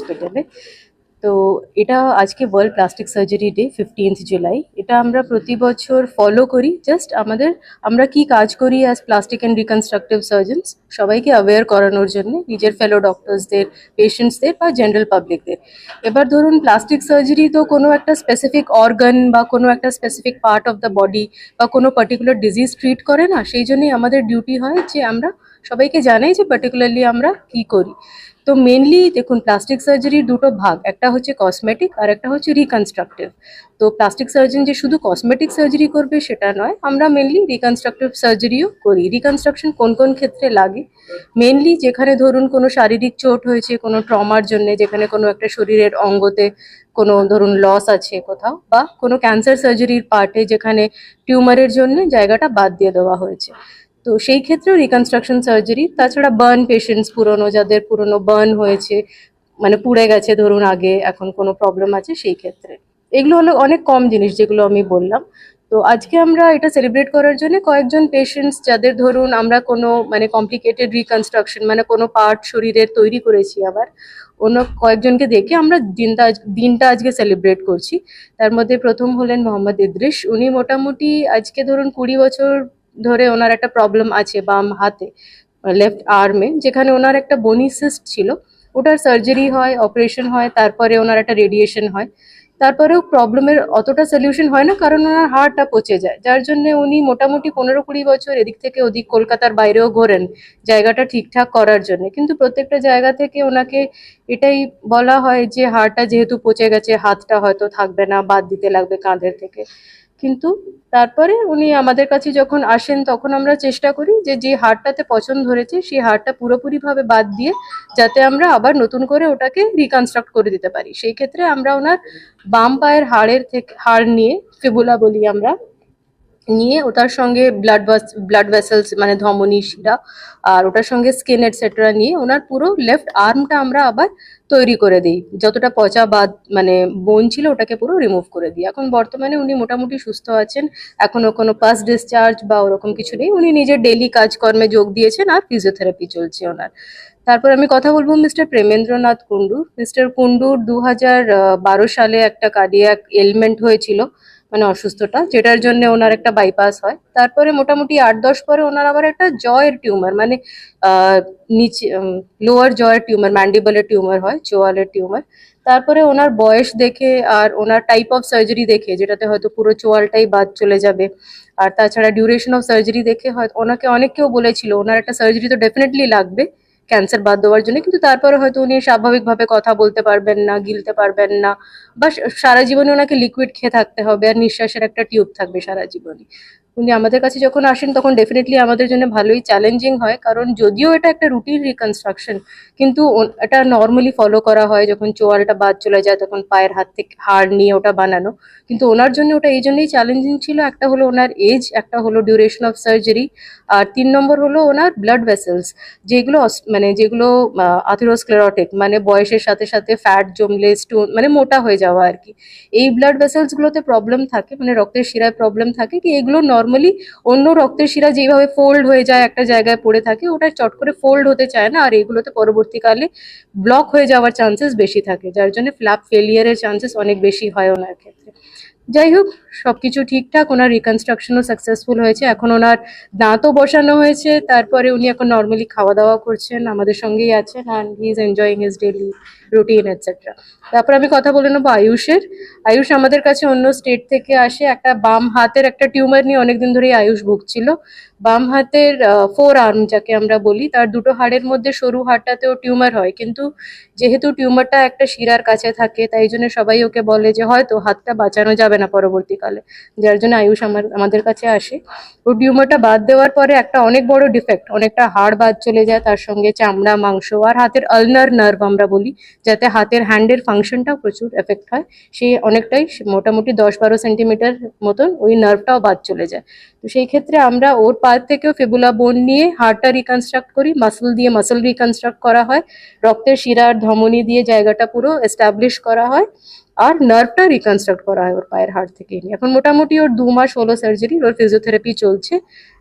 হসপিটালে। তো এটা আজকে world plastic surgery day 15th July. এটা আমরা প্রতি বছর ফলো করি। জাস্ট আমরা কি কাজ করি as plastic and reconstructive surgeons সবাইকে অ্যাওয়্যার করানোর জন্য, নিজের ফেলো ডক্টরসদের, পেশেন্টসদের বা জেনারেল পাবলিকদের। এবার ধরুন প্লাস্টিক সার্জারি তো কোনো একটা স্পেসিফিক অর্গান বা কোনো একটা specific part of the body বা কোনো পার্টিকুলার ডিজিজ ট্রিট করে না, সেই জন্যই আমাদের ডিউটি হয় যে আমরা সবাইকে জানাই যে পার্টিকুলারলি আমরা কি করি। তো মেনলি দেখুন প্লাস্টিক সার্জারির দুটো ভাগ, একটা হচ্ছে কসমেটিক আর একটা হচ্ছে রিকনস্ট্রাকটিভ। তো প্লাস্টিক সার্জন যে শুধু কসমেটিক সার্জারি করবে সেটা নয়, আমরা মেনলি রিকনস্ট্রাকটিভ সার্জারিও করি। রিকনস্ট্রাকশন কোন কোন ক্ষেত্রে লাগে, মেনলি যেখানে ধরুন কোনো শারীরিক চোট হয়েছে কোনো ট্রমার জন্য, যেখানে কোনো একটা শরীরের অঙ্গতে কোনো ধরুন লস আছে কোথাও, বা কোনো ক্যান্সার সার্জারির পার্টে যেখানে টিউমারের জন্য জায়গাটা বাদ দিয়ে দেওয়া হয়েছে, তো সেই ক্ষেত্রেও রিকনস্ট্রাকশন সার্জারি। তাছাড়া বার্ন পেশেন্টস, পুরনো যাদের পুরনো বার্ন হয়েছে, মানে পুড়ে গেছে ধরুন আগে, এখন কোনো প্রবলেম আছে সেই ক্ষেত্রে। এগুলো হলো অনেক কম জিনিস যেগুলো আমি বললাম। তো আজকে আমরা এটা সেলিব্রেট করার জন্য কয়েকজন পেশেন্টস যাদের ধরুন আমরা কোনো মানে কমপ্লিকেটেড রিকনস্ট্রাকশন মানে কোনো পার্ট শরীরের তৈরি করেছি আবার, অন্য কয়েকজনকে দেখে আমরা দিনটা আজকে সেলিব্রেট করছি। তার মধ্যে প্রথম হলেন মোহাম্মদ ইদ্রিস। উনি মোটামুটি আজকে ধরুন 20 বছর ধরে ওনার একটা প্রবলেম আছে বাম হাতে, লেফট আর্মে, যেখানে ওনার একটা বনি সিস্ট ছিল। ওটার সার্জারি হয়, অপারেশন হয়, তারপরে ওনার একটা রেডিয়েশন হয়। তারপরেও প্রবলেমের অতটা সলিউশন হয় না, কারণ ওনার হাড়টা পচে যায়, যার জন্য উনি মোটামুটি 15-20 বছর এদিক থেকে ওদিক কলকাতার বাইরেও ঘোরেন জায়গাটা ঠিকঠাক করার জন্য। কিন্তু প্রত্যেকটা জায়গা থেকে ওনাকে এটাই বলা হয় যে হাড়টা যেহেতু পচে গেছে, হাতটা হয়তো থাকবে না, বাদ দিতে লাগবে কাঁধের থেকে। কিন্তু তারপরে উনি আমাদের কাছে যখন আসেন তখন আমরা চেষ্টা করি যে যে হাড়টাতে পছন্দ ধরেছে সেই হাড়টা পুরোপুরিভাবে বাদ দিয়ে যাতে আমরা আবার নতুন করে ওটাকে রিকনস্ট্রাক্ট করে দিতে পারি। সেই ক্ষেত্রে আমরা ওনার বাম পায়ের হাড় নিয়ে, ফিবুলা বলি আমরা, নিয়ে ওটার সঙ্গে ব্লাড ভেসেলস মানে ধমনী শিরা, আর ওটার সঙ্গে স্কিন এটসেট্রা নিয়ে ওনার পুরো লেফট আর্মটা আমরা আবার তৈরি করে দিই। যতটা পচা বাদ মানে বোন ছিল ওটাকে পুরো রিমুভ করে দিই। এখন বর্তমানে উনি মোটামুটি সুস্থ আছেন, এখনো কোনো পাস ডিসচার্জ বা ওরকম কিছু নেই। উনি নিজের ডেইলি কাজকর্মে যোগ দিয়েছেন আর ফিজিওথেরাপি চলছে ওনার। তারপর আমি কথা বলবো মিস্টার প্রেমেন্দ্রনাথ কুন্ডু। মিস্টার কুন্ডুর 2012 সালে একটা কার্ডিয়াক এলমেন্ট হয়েছিল, মানে অসুস্থতা, যেটার জন্য ওনার একটা বাইপাস হয়। তারপরে মোটামুটি 8-10 পরে ওনার আবার একটা জয়ের টিউমার, মানে নিচে লোয়ার জয়ের টিউমার, ম্যান্ডিবলের টিউমার হয়, চোয়ালের টিউমার। তারপরে ওনার বয়স দেখে আর ওনার টাইপ অফ সার্জারি দেখে, যেটাতে হয়তো পুরো চোয়ালটাই বাদ চলে যাবে, আর তাছাড়া ডিউরেশন অফ সার্জারি দেখে হয়তো ওনাকে অনেক কেউ বলেছিল ওনার একটা সার্জারি তো ডেফিনেটলি লাগবে ক্যান্সার বাদ দেওয়ার জন্য, কিন্তু তারপরে হয়তো উনি স্বাভাবিকভাবে কথা বলতে পারবেন না, গিলতে পারবেন না, বা সারা জীবনে ওনাকে লিকুইড খেয়ে থাকতে হবে আর নিঃশ্বাসের একটা টিউব থাকবে সারা জীবনে। উনি আমাদের কাছে যখন আসেন তখন ডেফিনেটলি আমাদের জন্য ভালোই চ্যালেঞ্জিং হয়, কারণ যদিও এটা একটা রুটিন রিকনস্ট্রাকশন, কিন্তু এটা নর্মালি ফলো করা হয় যখন চোয়ালটা বাদ চলে যায় তখন পায়ের হাত থেকে হাড় নিয়ে ওটা বানানো। কিন্তু ওনার জন্য ওটা এই জন্যই চ্যালেঞ্জিং ছিল, একটা হলো ওনার এজ, একটা হলো ডিউরেশন অফ সার্জারি, আর 3 নম্বর হলো ওনার ব্লাড ভেসেলস, যেগুলো আথেরোস্ক্লেরোটিক, মানে বয়সের সাথে সাথে ফ্যাট জমলে স্টোন মানে মোটা হয়ে যাওয়া আর কি। এই ব্লাড ভেসেলস গুলোতে প্রবলেম থাকে, মানে রক্তের শিরায় প্রবলেম থাকে, কি এগুলো নর্মালি অন্য রক্তের শিরা যেভাবে ফোল্ড হয়ে যায় একটা জায়গায় পড়ে থাকে, ওটা চট করে ফোল্ড হতে চায় না, আর এগুলোতে পরবর্তীকালে ব্লক হয়ে যাওয়ার চান্সেস বেশি থাকে, যার জন্য ফ্ল্যাপ ফেলিয়ারের চান্সেস অনেক বেশি হয় ওনার ক্ষেত্রে। যাই হোক, সবকিছু ঠিকঠাক, ওনার রিকনস্ট্রাকশনও সাকসেসফুল হয়েছে, এখন ওনার দাঁতও বসানো হয়েছে, তারপরে উনি এখন নর্মালি খাওয়া দাওয়া করছেন, আমাদের সঙ্গেই আছেন, and he is enjoying his daily routine etcetera. তারপর আমি কথা বলে নেবো আয়ুষের। আয়ুষ আমাদের কাছে অন্য স্টেট থেকে আসে, একটা বাম হাতের একটা টিউমার নিয়ে অনেকদিন ধরেই আয়ুষ ভুগছিল। বাম হাতের ফোর আর্ম যাকে আমরা বলি, তার দুটো হাড়ের মধ্যে সরু হাড়টাতেও টিউমার হয়, কিন্তু যেহেতু টিউমারটা একটা শিরার কাছে থাকে তাই জন্য সবাই ওকে বলে যে হয়তো হাতটা বাঁচানো যাবে না পরবর্তীকালে, যার জন্য আয়ুষ আমাদের কাছে আসে। ও টিউমারটা বাদ দেওয়ার পরে একটা অনেক বড় ডিফেক্ট, অনেকটা হাড় বাদ চলে যায়, তার সঙ্গে চামড়া, মাংস আর হাতের আলনার নার্ভ আমরা বলি, যাতে হাতের হ্যান্ডের ফাংশনটাও প্রচুর এফেক্ট হয়, সে অনেকটাই মোটামুটি 10-12 সেন্টিমিটার মতন ওই নার্ভটাও বাদ চলে যায়। তো সেই ক্ষেত্রে আমরা ওর পা থেকেও ফিবুলা বোন নিয়ে হাড়টা রিকনস্ট্রাক্ট করি, মাসল দিয়ে মাসল রিকনস্ট্রাক্ট করা হয়, রক্তের শিরার ধমনী দিয়ে জায়গাটা পুরো এস্টাবলিশ করা হয়, আর নার্ভটা রিকনস্ট্রাক্ট করা হয় ওর পায়ের হাড় থেকে নিয়ে। এখন মোটামুটি ওর 2 মাস হলো সার্জারি, ওর ফিজিওথেরাপি চলছে,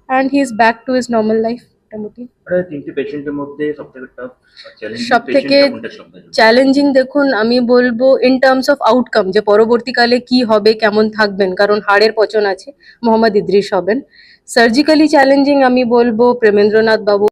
and he is back to his normal life. মোটামুটি। তিনটে পেশেন্টের মধ্যে সবথেকে টাফ চ্যালেঞ্জিং সবথেকে পেশেন্টটা কোনটা ছিল আপনার জন্য? চ্যালেঞ্জিং দেখুন আমি বলবো ইন টার্মস অফ আউটকাম, যে পরবর্তীকালে কি হবে, কেমন থাকবেন, কারণ হাড়ের পচন আছে, মোহাম্মদ ইদ্রিস হবেন। সার্জিক্যালি চ্যালেঞ্জিং আমি বলবো প্রেমেন্দ্রনাথ বাবু